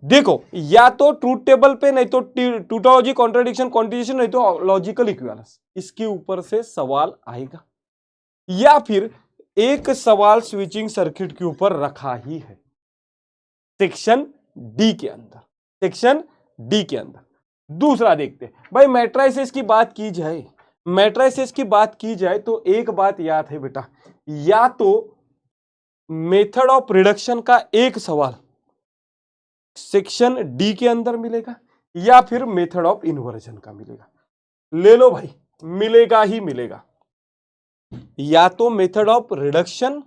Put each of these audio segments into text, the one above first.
देखो या तो ट्रूथ टेबल पे, नहीं तो टूटोलॉजी, कॉन्ट्रडिक्शन, कॉन्ट्रडिक्शन, नहीं तो लॉजिकल इक्विवेलेंस, इसके ऊपर से सवाल आएगा। या फिर एक सवाल स्विचिंग सर्किट के ऊपर रखा ही है सेक्शन डी के अंदर, सेक्शन डी के अंदर। दूसरा देखते हैं भाई, मैट्रिसेस की बात की जाए, मैट्रिसेस की बात की जाए तो एक बात याद है बेटा, या तो मेथड ऑफ रिडक्शन का एक सवाल सेक्शन डी के अंदर मिलेगा, या फिर मेथड ऑफ इन्वर्जन का मिलेगा। ले लो भाई, मिलेगा ही मिलेगा, या तो मेथड ऑफ रिडक्शन,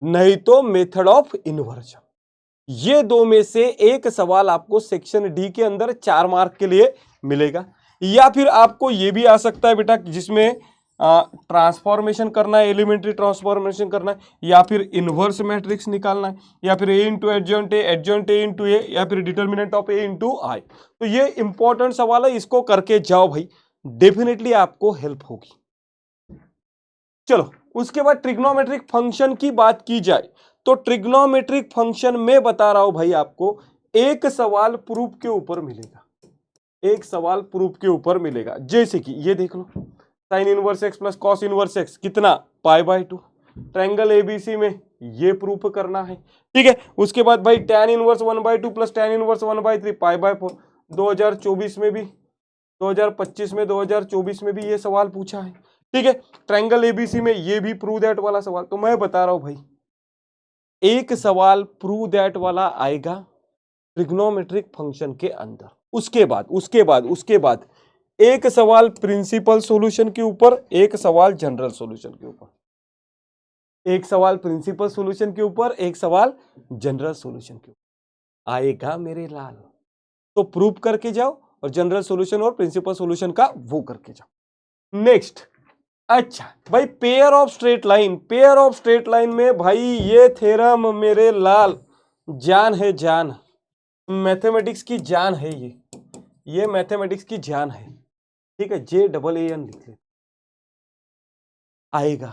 नहीं तो मेथड ऑफ इन्वर्जन। ये दो में से एक सवाल आपको सेक्शन डी के अंदर 4 मार्क के लिए मिलेगा। या फिर आपको यह भी आ सकता है बेटा जिसमें ट्रांसफॉर्मेशन करना है, एलिमेंट्री ट्रांसफॉर्मेशन करना है, या फिर इनवर्स मैट्रिक्स निकालना है, या फिर A into adjoint A, adjoint A into A, या फिर determinant of A into I. तो ये इंपॉर्टेंट सवाल है, इसको करके जाओ भाई, डेफिनेटली आपको हेल्प होगी। चलो उसके बाद ट्रिग्नोमेट्रिक फंक्शन की बात की जाए तो ट्रिग्नोमेट्रिक फंक्शन में बता रहा हूं भाई आपको, एक सवाल प्रूफ के ऊपर मिलेगा, एक सवाल प्रूफ के ऊपर मिलेगा। जैसे कि ये देख लो, sine inverse x plus cos inverse x कितना, π/2। ट्रायंगल एबीसी में ये प्रूफ करना है, ठीक है। उसके बाद भाई tan inverse 1/2 plus tan inverse 1/3 π/4। 2024 में भी, 2025 में, 2024 में भी ये सवाल पूछा है, ठीक है। ट्रायंगल एबीसी में ये भी प्रूव दैट वाला सवाल। तो मैं बता रहा हूं भाई, एक सवाल प्रूव दैट वाला आएगा ट्रिग्नोमेट्रिक फंक्शन के अंदर। उसके बाद एक सवाल प्रिंसिपल सॉल्यूशन के ऊपर, एक सवाल जनरल सॉल्यूशन के ऊपर, एक सवाल प्रिंसिपल सॉल्यूशन के ऊपर, एक सवाल जनरल सॉल्यूशन के ऊपर आएगा मेरे लाल। तो प्रूव करके जाओ, और जनरल सॉल्यूशन और प्रिंसिपल सॉल्यूशन का वो करके जाओ। नेक्स्ट, अच्छा भाई pair of straight line, pair of straight line में भाई ये थ्योरम मेरे लाल जान है, जान, मैथमेटिक्स की जान है, ये मैथमेटिक्स की जान है, ठीक है। JAAN लिख ले, आएगा,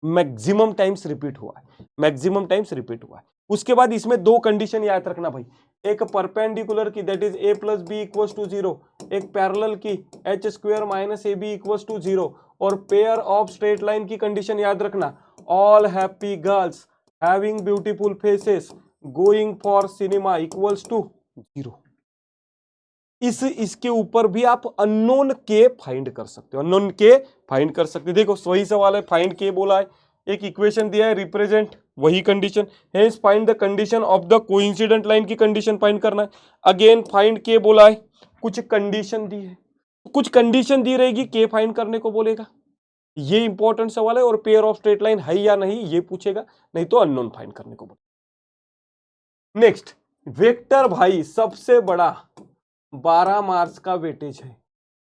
मैक्सिमम टाइम्स रिपीट हुआ है, मैक्सिमम टाइम्स रिपीट हुआ है। उसके बाद इसमें दो कंडीशन याद रखना भाई, एक परपेंडिकुलर की दैट इज a + b = 0, एक पैरेलल की h² - ab = 0, और पेयर ऑफ स्ट्रेट लाइन की कंडीशन याद रखना, all happy girls having beautiful faces going for cinema = 0। इसके ऊपर भी आप अननोन के फाइंड कर सकते हो, अननोन के फाइंड कर सकते हो। देखो वही सवाल है, फाइंड के बोला है, एक इक्वेशन दिया है, रिप्रेजेंट वही condition, hence find the condition of the coincident line की कंडीशन फाइंड करना है। अगेन फाइंड के बोला है, कुछ कंडीशन दी है, कुछ कंडीशन दी रहेगी, के फाइंड करने को बोलेगा। ये इंपॉर्टेंट सवाल है, और पेयर ऑफ स्ट्रेट लाइन है या नहीं ये पूछेगा, नहीं तो अननोन फाइंड करने को बोलेगा। नेक्स्ट, वेक्टर भाई सबसे बड़ा 12 मार्क्स का वेटेज है।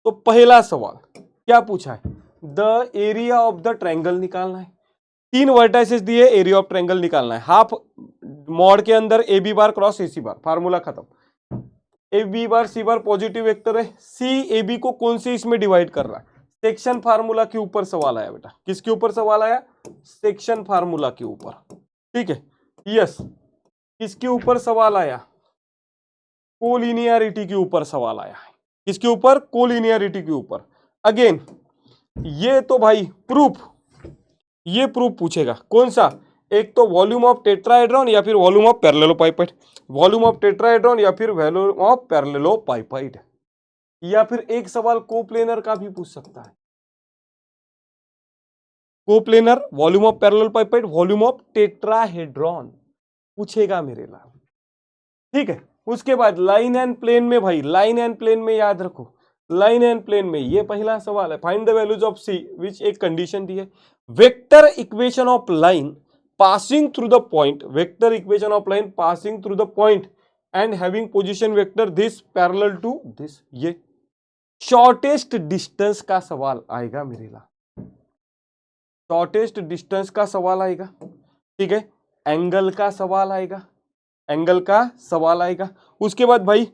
तो पहला सवाल क्या पूछा है, the area of the triangle निकालना है, 3 वर्टाइसेस दिए, एरिया ऑफ ट्रायंगल निकालना है। हाफ मॉड के अंदर AB बार क्रॉस AC बार, फार्मूला खत्म। AB बार C बार पॉजिटिव वेक्टर है, C AB को कौन से इसमें डिवाइड कर रहा है, सेक्शन फार्मूला के ऊपर सवाल आया बेटा। किसके ऊपर सवाल आया, सेक्शन फार्मूला के ऊपर, ठीक है। यस, किसके ऊपर सवाल आया, कोलिनियरिटी के ऊपर सवाल आया है। किसके ऊपर, कोलिनियरिटी के ऊपर। अगेन ये तो भाई प्रूफ, ये प्रूफ पूछेगा, कौन सा, एक तो वॉल्यूम ऑफ टेट्राहेड्रॉन या फिर volume of parallelepiped, volume of tetrahedron या फिर वॉल्यूम ऑफ पैरेललोपाइपेड, या फिर एक सवाल कोप्लेनर का भी पूछ सकता है, coplanar, volume of parallelepiped, volume of tetrahedron पूछेगा मेरे लाल, ठीक है। उसके बाद लाइन एंड प्लेन में भाई, लाइन एंड प्लेन में याद रखो, लाइन एंड प्लेन में ये पहला सवाल है, find the values of C which एक कंडीशन दी है। Vector equation of line passing through the point, vector equation of line passing through the point and having position vector this parallel to this, ये shortest distance का सवाल आएगा मेरे ला, shortest distance का सवाल आएगा, ठीक है। एंगल का सवाल आएगा, एंगल का सवाल आएगा। उसके बाद भाई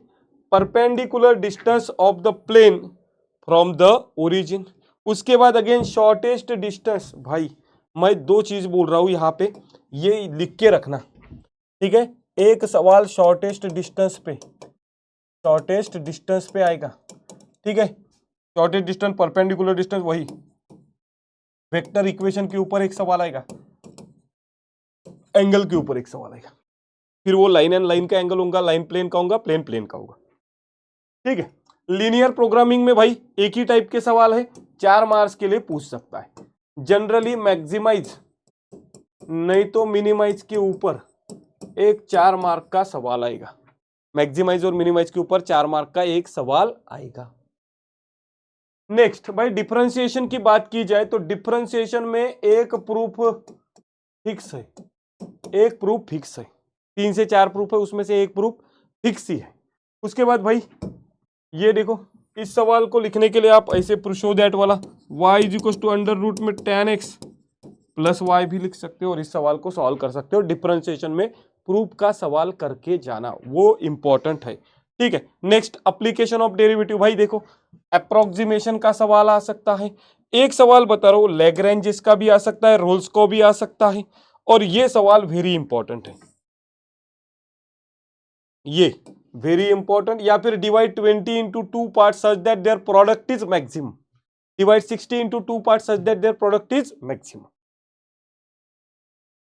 perpendicular distance of the plane from the origin. उसके बाद अगेन शॉर्टेस्ट डिस्टेंस, भाई मैं दो चीज बोल रहा हूं यहां पे, ये लिख के रखना, ठीक है। एक सवाल शॉर्टेस्ट डिस्टेंस पे आएगा, ठीक है। शॉर्टेस्ट डिस्टेंस, परपेंडिकुलर डिस्टेंस, वही वेक्टर इक्वेशन के ऊपर एक सवाल आएगा, एंगल के ऊपर एक सवाल आएगा, फिर वो लाइन एंड लाइन का एंगल होगा, लाइन प्लेन का होगा, प्लेन प्लेन का होगा, ठीक है। लीनियर प्रोग्रामिंग में भाई एक ही टाइप के सवाल है, 4 मार्क्स के लिए पूछ सकता है। जनरली मैक्सिमाइज नहीं तो मिनिमाइज के ऊपर एक 4 मार्क का सवाल आएगा, मैक्सिमाइज और मिनिमाइज के ऊपर 4 मार्क का एक सवाल आएगा। नेक्स्ट भाई डिफरेंशिएशन की बात की जाए तो डिफरेंशिएशन में एक प्रूफ फिक्स है, 3 से 4 प्रूफ है, उसमें से एक प्रूफ फिक्स ही है। उसके बाद भाई ये देखो, इस सवाल को लिखने के लिए आप ऐसे शो दैट वाला y = अंडर रूट में tan x प्लस y भी लिख सकते हो और इस सवाल को सॉल्व कर सकते हो। डिफरेंशिएशन में प्रूफ का सवाल करके जाना वो इंपॉर्टेंट है, ठीक है। नेक्स्ट एप्लीकेशन ऑफ डेरिवेटिव, भाई देखो अप्रोक्सीमेशन का सवाल आ सकता है, एक सवाल बता रहा हूं लैग्रेंज का भी आ सकता है, रोल्स को भी आ सकता है, और ये सवाल वेरी इंपॉर्टेंट है, ये वेरी इंपॉर्टेंट। या फिर divide 20 into 2 parts such that their product is maximum, divide 60 into 2 parts such that their product is maximum।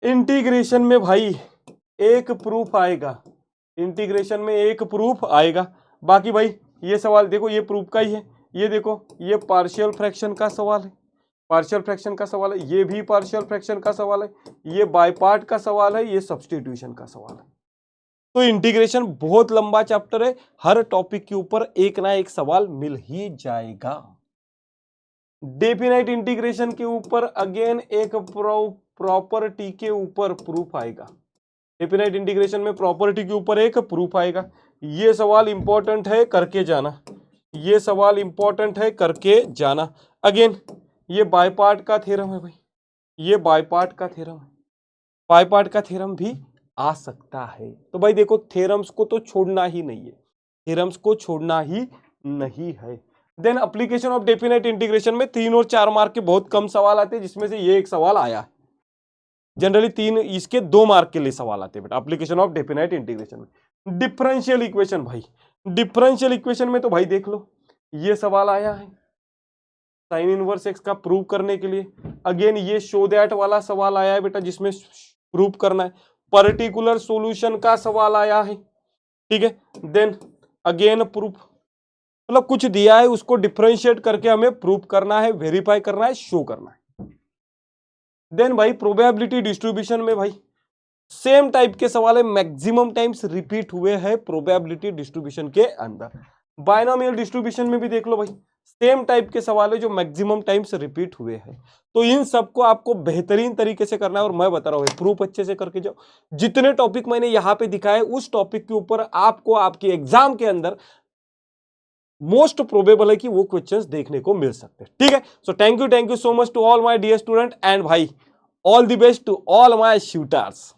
Integration में भाई एक प्रूफ आएगा, इंटीग्रेशन में एक प्रूफ आएगा। बाकी भाई ये सवाल देखो, ये प्रूफ का ही है, ये देखो ये पार्शियल फ्रैक्शन का सवाल है, पार्शियल फ्रैक्शन का सवाल है, ये भी पार्शियल फ्रैक्शन का सवाल है, ये बाय पार्ट का सवाल है, ये सब्स्टिट्यूशन का सवाल है। तो इंटीग्रेशन बहुत लंबा चैप्टर है, हर टॉपिक के ऊपर एक ना एक सवाल मिल ही जाएगा। डेफिनाइट इंटीग्रेशन के ऊपर अगेन एक प्रॉपर्टी के ऊपर प्रूफ आएगा, डेफिनाइट इंटीग्रेशन में प्रॉपर्टी के ऊपर एक प्रूफ आएगा। ये सवाल इंपॉर्टेंट है, करके जाना, ये सवाल इंपॉर्टेंट है, करके जाना। अगेन ये बाय पार्ट का थ्योरम है भाई, ये बाय पार्ट का थ्योरम है, बाय पार्ट का थ्योरम भी आ सकता है। तो भाई देखो थ्योरम्स को तो छोड़ना ही नहीं है, थ्योरम्स को छोड़ना ही नहीं है। Then application of definite integration में 3 और 4 मार्क के बहुत कम सवाल आते हैं, जिसमें से ये एक सवाल आया है। जनरली 3 इसके 2 मार्क के लिए सवाल आते हैं बेटा एप्लीकेशन ऑफ डेफिनेट इंटीग्रेशन में। डिफरेंशियल इक्वेशन, भाई डिफरेंशियल इक्वेशन में तो भाई देख लो ये सवाल आया है साइन इनवर्स एक्स का प्रूव करने के लिए। अगेन ये शो दैट वाला सवाल आया है बेटा, जिसमें प्रूव करना है। पर्टिकुलर सॉल्यूशन का सवाल आया है, ठीक है। देन अगेन प्रूफ, मतलब कुछ दिया है उसको डिफरेंशिएट करके हमें प्रूफ करना है, वेरीफाई करना है, शो करना है। देन भाई प्रोबेबिलिटी डिस्ट्रीब्यूशन में भाई सेम टाइप के सवाल है, मैक्सिमम टाइम्स रिपीट हुए हैं प्रोबेबिलिटी डिस्ट्रीब्यूशन के अंदर। बायनोमियल डिस्ट्रीब्यूशन में भी देख लो भाई सेम टाइप के सवाल है जो मैक्सिमम टाइम्स रिपीट हुए हैं। तो इन सबको आपको बेहतरीन तरीके से करना है, और मैं बता रहा हूं प्रूफ अच्छे से करके जाओ। जितने टॉपिक मैंने यहां पे दिखाए उस टॉपिक के ऊपर आपको आपके एग्जाम के अंदर मोस्ट प्रोबेबल है कि वो क्वेश्चंस देखने को मिल सकते हैं, ठीक है। So thank you so much to all my dear student, and भाई all the best to all my shooters.